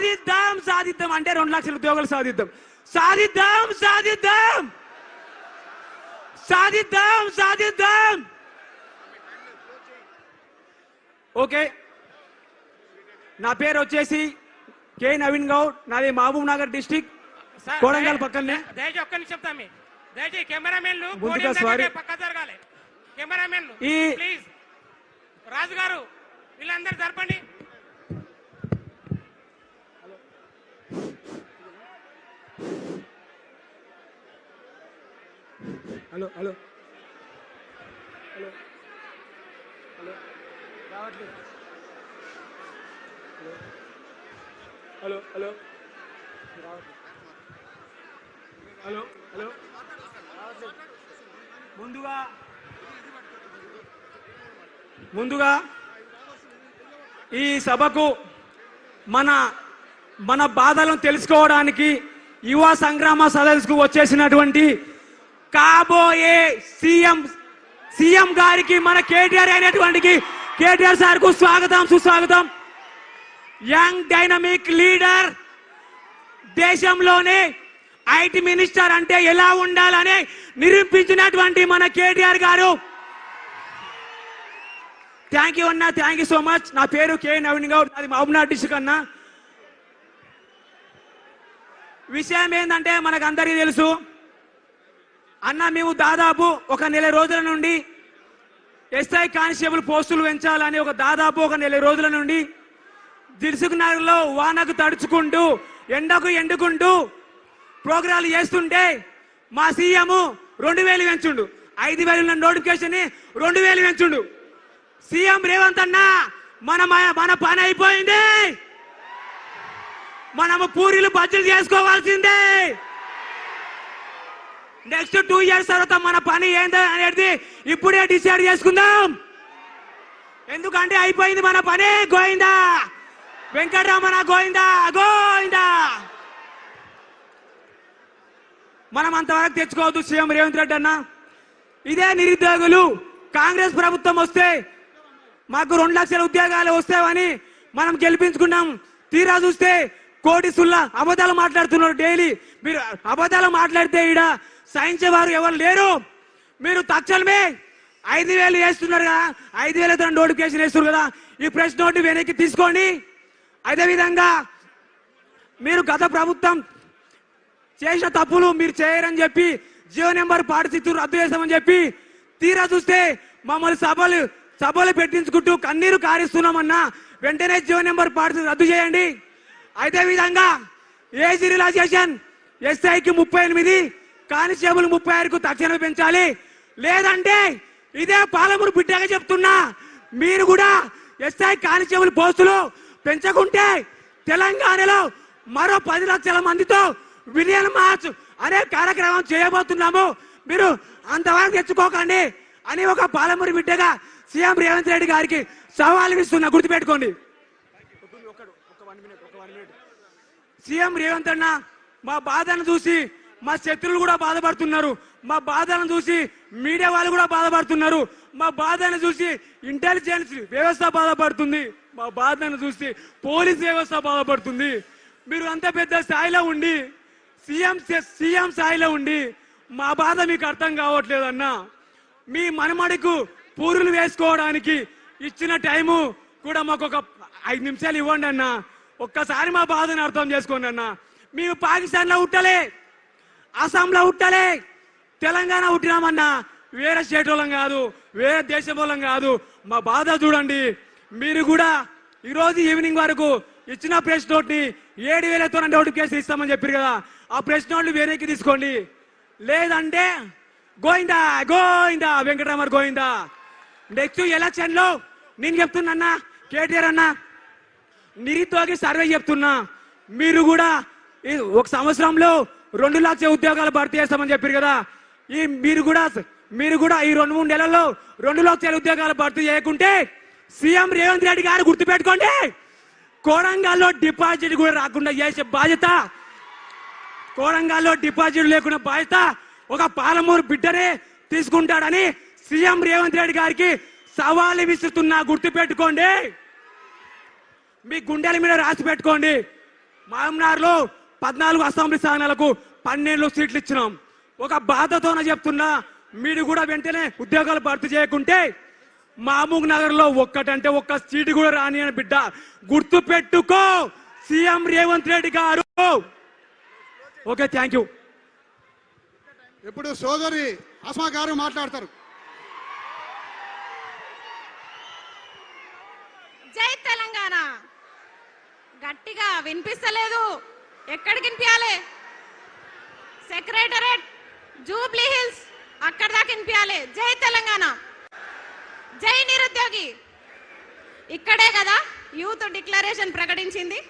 సాధిద్దాం సాధిద్దాం అంటే 2 లక్షల ఉద్యోగాలు సాధిద్దాం సాధిద్దాం సాధిద్దాం సాధిద్దాం సాధిద్దాం. ఓకే, నా పేరు వచ్చేసి కే నవీన్ గౌడ్, నాది మహబూబ్ నగర్ డిస్ట్రిక్ట్, కోడంగల్ పక్కనే. దయచేసి ఒక్క నిమిషం తమ్మి, దయచేసి కెమెరామెన్లు పక్క జరగాలి. కెమెరామెన్లు ప్లీజ్, రాజు గారు వీళ్ళందరూ జరపండి. హలో హలో హలో హలో రావట్లేదు. హలో హలో హలో హలో ముందుగా ఈ సభకు మన బాధలను తెలుసుకోవడానికి యువ సంగ్రామ సదస్సుకు వచ్చేసినటువంటి కాబోయే సీఎం గారికి, మన కేటీఆర్ అయినటువంటి కేటీఆర్ సార్ కు స్వాగతం సుస్వాగతం. యంగ్ డైనమిక్ లీడర్, దేశంలోనే ఐటీ మినిస్టర్ అంటే ఎలా ఉండాలని నిరూపించినటువంటి మన కేటీఆర్ గారు. థ్యాంక్ యూ అన్న, థ్యాంక్ యూ సో మచ్. నా పేరు కే నవీన్ గౌడ్, అది మహబూబ్నగర్ డిస్ట్రిక్ట్ అన్న. విషయం ఏంటంటే మనకు అందరికీ తెలుసు అన్న, మేము దాదాపు 1 నెల రోజుల నుండి ఎస్ఐ కానిస్టేబుల్ పోస్టులు పెంచాలని దాదాపు 1 నెల రోజుల నుండి దిల్సుఖ్ నగర్ లో వానకు తడుచుకుంటూ ఎండకు ఎండుకుంటూ ప్రోగ్రాలు చేస్తుంటే మా సీఎం 2000 పెంచుండు, 5000 ఉన్న నోటిఫికేషన్ 2000 పెంచుండు. సీఎం రేవంత్ అన్న, మన పని అయిపోయింది, మనము పూరీలు బజ్జీలు చేసుకోవాల్సిందే. నెక్స్ట్ 2 ఇయర్స్ తర్వాత మన పని ఏందో అనేది ఇప్పుడే డిసైడ్ చేసుకుందాం. ఎందుకంటే అయిపోయింది మన పని. గోయిందా వెంకటరమణ, గోయిందా గోయిందా. మనం అంతవరకు తెచ్చుకోవద్దు. సీఎం రేవంత్ రెడ్డి అన్న, ఇదే నిరుద్యోగులు కాంగ్రెస్ ప్రభుత్వం వస్తే మాకు 2 లక్షల ఉద్యోగాలు వస్తాయని మనం గెలిపించుకున్నాం. తీరా చూస్తే కోటి సుల్లా అబద్ధాలు మాట్లాడుతున్నారు. డైలీ మీరు అబద్ధాలు మాట్లాడితే ఈడ సహించేవారు ఎవరు లేరు. మీరు తక్షణమే 5000 వేస్తున్నారు కదా, 5000 నోటిఫికేషన్ వేస్తున్నారు కదా, ఈ ప్రెస్ నోట్ వెనక్కి తీసుకోండి. అదేవిధంగా మీరు గత ప్రభుత్వం చేసిన తప్పులు మీరు చేయరని చెప్పి జియో నెంబర్ 46 రద్దు చేస్తామని చెప్పి తీరా చూస్తే మమ్మల్ని సభలు పెట్టించుకుంటూ కన్నీరు కారిస్తున్నామన్నా వెంటనే జియో నెంబర్ 46 రద్దు చేయండి. అదేవిధంగా ఏజ్ రిలాక్సేషన్ ఎస్ఐకి 38, కానిస్టేబుల్ 36కు తక్షణమే పెంచాలి. లేదంటే ఇదే పాలమూరు బిడ్డగా చెప్తున్నా, మీరు కూడా ఎస్ఐ కానిస్టేబుల్ పోస్టులు పెంచకుంటే తెలంగాణలో మరో 10 లక్షల మందితో విలియన్ మార్చ్ అనే కార్యక్రమం చేయబోతున్నాము. మీరు అంతవరకు తెచ్చుకోకండి అని ఒక పాలమూరు బిడ్డగా సీఎం రేవంత్ రెడ్డి గారికి సవాల్ ఇస్తున్నా, గుర్తుపెట్టుకోండి. సీఎం రేవంత్ అన్న, మా బాధను చూసి మా శత్రువులు కూడా బాధపడుతున్నారు, మా బాధలను చూసి మీడియా వాళ్ళు కూడా బాధపడుతున్నారు, మా బాధను చూసి ఇంటెలిజెన్స్ వ్యవస్థ బాధపడుతుంది, మా బాధను చూసి పోలీస్ వ్యవస్థ బాధపడుతుంది. మీరు అంత పెద్ద స్థాయిలో ఉండి సీఎం స్థాయిలో ఉండి మా బాధ మీకు అర్థం కావట్లేదు అన్న. మీ మనమడికు పూరులు వేసుకోవడానికి ఇచ్చిన టైము కూడా మాకు ఒక 5 నిమిషాలు ఇవ్వండి అన్న. ఒక్కసారి మా బాధను అర్థం చేసుకోండి అన్న. మేము పాకిస్తాన్ లో ఉట్టలే, అస్సాంలో ఉట్టలే, తెలంగాణ ఉట్టినామన్నా, వేరే స్టేట్ వాళ్ళం కాదు, వేరే దేశం వాళ్ళం కాదు. మా బాధ చూడండి. మీరు కూడా ఈరోజు ఈవినింగ్ వరకు ఇచ్చిన ప్రెస్ నోట్ ని 7000 నోటిఫికేషన్ ఇస్తామని చెప్పారు కదా, ఆ ప్రెస్ నోట్లు వెనక్కి తీసుకోండి. లేదంటే గోయిందా గోయిందా వెంకటరమణ గోయిందా. నెక్స్ట్ ఎలక్షన్ లో నేను చెప్తున్నా కేటీఆర్ అన్న, నిరుద్యోగి సర్వే చెప్తున్నా, మీరు కూడా 1 సంవత్సరంలో 2 లక్షల ఉద్యోగాలు భర్తీ చేస్తామని చెప్పారు కదా, మీరు కూడా ఈ 2-3 నెలల్లో 2 లక్షల ఉద్యోగాలు భర్తీ చేయకుంటే సీఎం రేవంత్ రెడ్డి గారు గుర్తుపెట్టుకోండి, కోడంగల్లో డిపాజిట్ కూడా రాకుండా చేసే బాధ్యత, కోడంగల్లో డిపాజిట్ లేకుండా బాధ్యత ఒక పాలమూరు బిడ్డనే తీసుకుంటాడని సీఎం రేవంత్ రెడ్డి గారికి సవాలు విసురుతున్నా, గుర్తుపెట్టుకోండి. మీ గుండెల మీద రాసి పెట్టుకోండి. మామ్నార్లో 14 అసెంబ్లీ స్థానాలకు 12 సీట్లు ఇచ్చినాం. ఒక బాధతోనే చెప్తున్నా, మీరు కూడా వెంటనే ఉద్యోగాలు భర్తీ చేయకుంటే మహబూబ్ నగర్ లో ఒక్కటంటే ఒక్క సీటు కూడా రాని అని బిడ్డ గుర్తు పెట్టుకో సీఎం రేవంత్ రెడ్డి గారు. Okay, thank you. ఇప్పుడు సోదరి అస్మా గారు మాట్లాడతారు. జై తెలంగాణ. గట్టిగా వినిపిస్తలేదు. ఎక్కడికి వినిపించాలి? సెక్రటరేట్, జూబ్లీ హిల్స్, అక్కడ దాకా వినిపించాలి. జై తెలంగాణ, జై నిరుద్యోగి. ఇక్కడే కదా యూత్ డిక్లరేషన్ ప్రకటించింది.